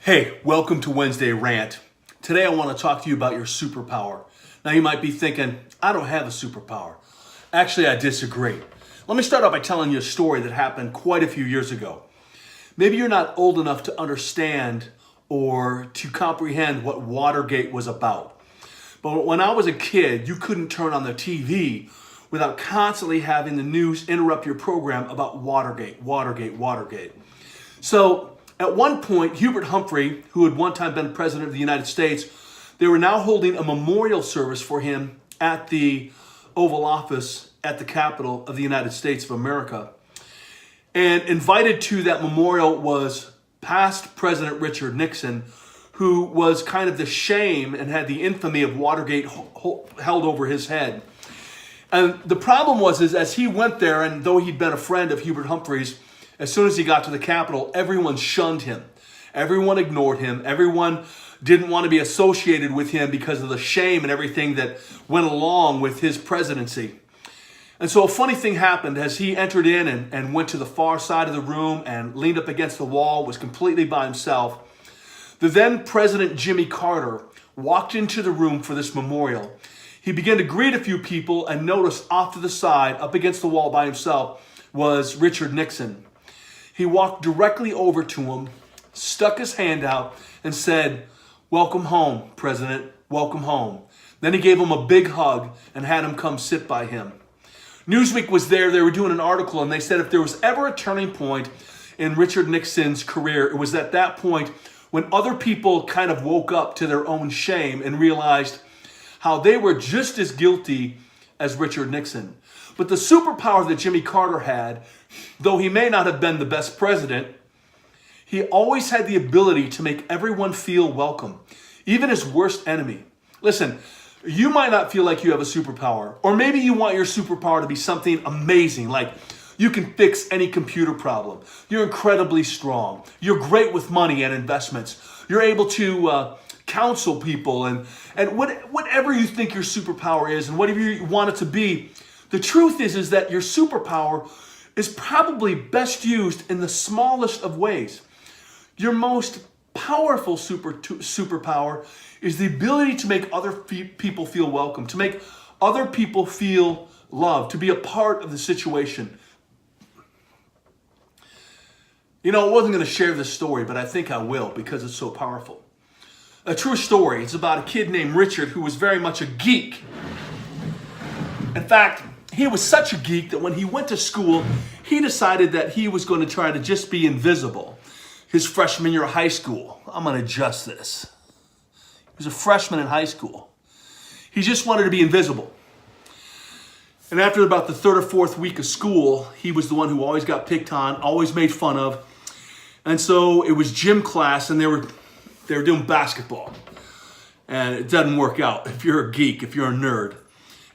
Hey, welcome to Wednesday Rant. Today I want to talk to you about your superpower. Now you might be thinking, I don't have a superpower. Actually, I disagree. Let me start off by telling you a story that happened quite a few years ago. Maybe you're not old enough to understand or to comprehend what Watergate was about. But when I was a kid, you couldn't turn on the TV without constantly having the news interrupt your program about Watergate. So, at one point, Hubert Humphrey, who had one time been president of the United States, they were now holding a memorial service for him at the Oval Office at the Capitol of the United States of America. And invited to that memorial was past President Richard Nixon, who was kind of the shame and had the infamy of Watergate held over his head. And the problem was, as he went there, and though he'd been a friend of Hubert Humphrey's, as soon as he got to the Capitol, everyone shunned him. Everyone ignored him. Everyone didn't want to be associated with him because of the shame and everything that went along with his presidency. And so a funny thing happened as he entered in and went to the far side of the room and leaned up against the wall, was completely by himself. The then President Jimmy Carter walked into the room for this memorial. He began to greet a few people and noticed off to the side, up against the wall by himself, was Richard Nixon. He walked directly over to him, stuck his hand out, and said, "Welcome home, President, welcome home." Then he gave him a big hug and had him come sit by him. Newsweek was there. They were doing an article, and they said if there was ever a turning point in Richard Nixon's career, it was at that point when other people kind of woke up to their own shame and realized how they were just as guilty as Richard Nixon. But the superpower that Jimmy Carter had, though he may not have been the best president, he always had the ability to make everyone feel welcome, even his worst enemy. Listen, you might not feel like you have a superpower, or maybe you want your superpower to be something amazing, like you can fix any computer problem. You're incredibly strong. You're great with money and investments. You're able to counsel people and whatever you think your superpower is and whatever you want it to be. The truth is that your superpower is probably best used in the smallest of ways. Your most powerful superpower is the ability to make other people feel welcome, to make other people feel loved, to be a part of the situation. You know, I wasn't going to share this story, but I think I will because it's so powerful. A true story. It's about a kid named Richard who was very much a geek. In fact, he was such a geek that when he went to school, he decided that he was going to try to just be invisible. His freshman year of high school. I'm going to adjust this. He was a freshman in high school. He just wanted to be invisible. And after about the third or fourth week of school, he was the one who always got picked on, always made fun of. And so it was gym class, and they were doing basketball. And it doesn't work out if you're a geek, if you're a nerd.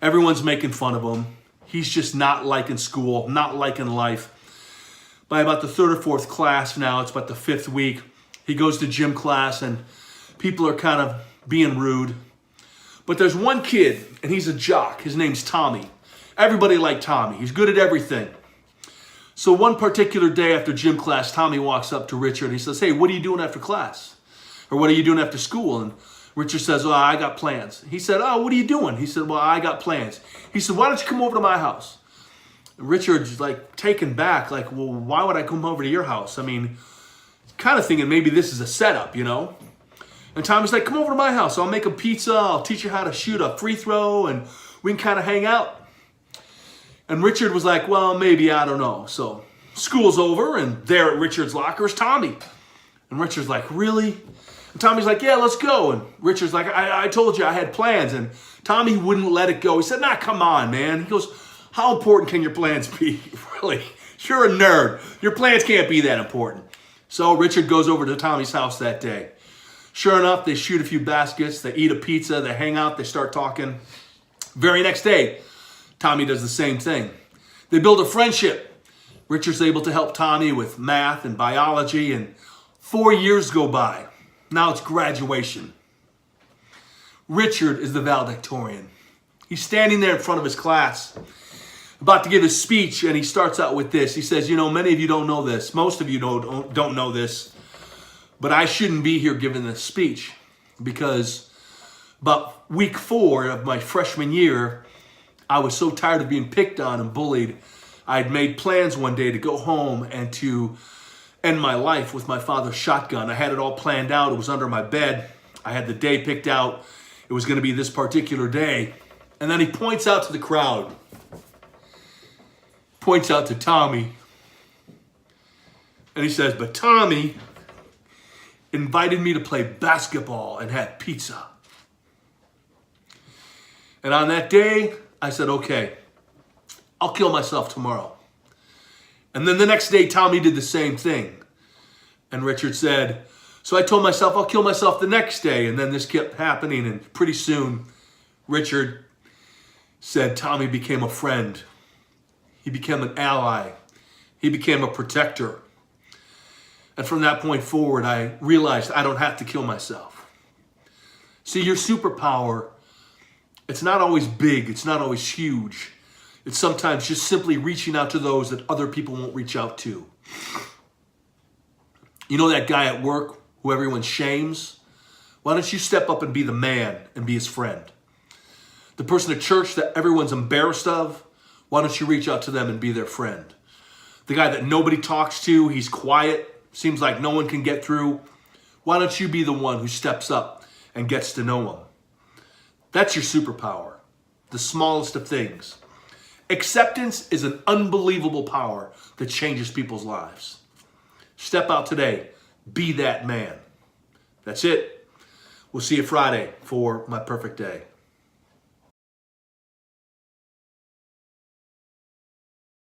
Everyone's making fun of him. He's just not liking school, not liking life. By about the third or fourth class now, it's about the fifth week, he goes to gym class and people are kind of being rude. But there's one kid, and he's a jock. His name's Tommy. Everybody liked Tommy. He's good at everything. So one particular day after gym class, Tommy walks up to Richard and he says, "Hey, what are you doing after class? Or what are you doing after school?" And Richard says, "Oh, I got plans." He said, "Oh, what are you doing?" He said, "Well, I got plans." He said, "Why don't you come over to my house?" And Richard's like taken back, like, "Well, why would I come over to your house?" I mean, kind of thinking maybe this is a setup, you know? And Tommy's like, "Come over to my house. I'll make a pizza. I'll teach you how to shoot a free throw and we can kind of hang out." And Richard was like, "Well, maybe, I don't know." So school's over and there at Richard's locker is Tommy. And Richard's like, "Really?" And Tommy's like, "Yeah, let's go." And Richard's like, I told you I had plans." And Tommy wouldn't let it go. He said, "Nah, come on, man." He goes, "How important can your plans be?" Really? You're a nerd. Your plans can't be that important. So Richard goes over to Tommy's house that day. Sure enough, they shoot a few baskets, they eat a pizza, they hang out, they start talking. Very next day, Tommy does the same thing. They build a friendship. Richard's able to help Tommy with math and biology, and 4 years go by. Now it's graduation. Richard is the valedictorian. He's standing there in front of his class, about to give his speech, and he starts out with this. He says, "You know, many of you don't know this. Most of you don't know this. But I shouldn't be here giving this speech because about week 4 of my freshman year, I was so tired of being picked on and bullied. I'd made plans one day to go home and to end my life with my father's shotgun. I had it all planned out. It was under my bed. I had the day picked out. It was going to be this particular day. And then he points out to the crowd, points out to Tommy, and he says, but Tommy invited me to play basketball and have pizza. And on that day, I said, okay, I'll kill myself tomorrow. And then the next day, Tommy did the same thing. And Richard said, so I told myself I'll kill myself the next day. And then this kept happening. And pretty soon, Richard said Tommy became a friend. He became an ally. He became a protector. And from that point forward, I realized I don't have to kill myself. See, your superpower, it's not always big. It's not always huge. It's sometimes just simply reaching out to those that other people won't reach out to. You know that guy at work who everyone shames? Why don't you step up and be the man and be his friend? The person at church that everyone's embarrassed of, why don't you reach out to them and be their friend? The guy that nobody talks to, he's quiet, seems like no one can get through. Why don't you be the one who steps up and gets to know him? That's your superpower, the smallest of things. Acceptance is an unbelievable power that changes people's lives. Step out today. Be that man. That's it. We'll see you Friday for my perfect day.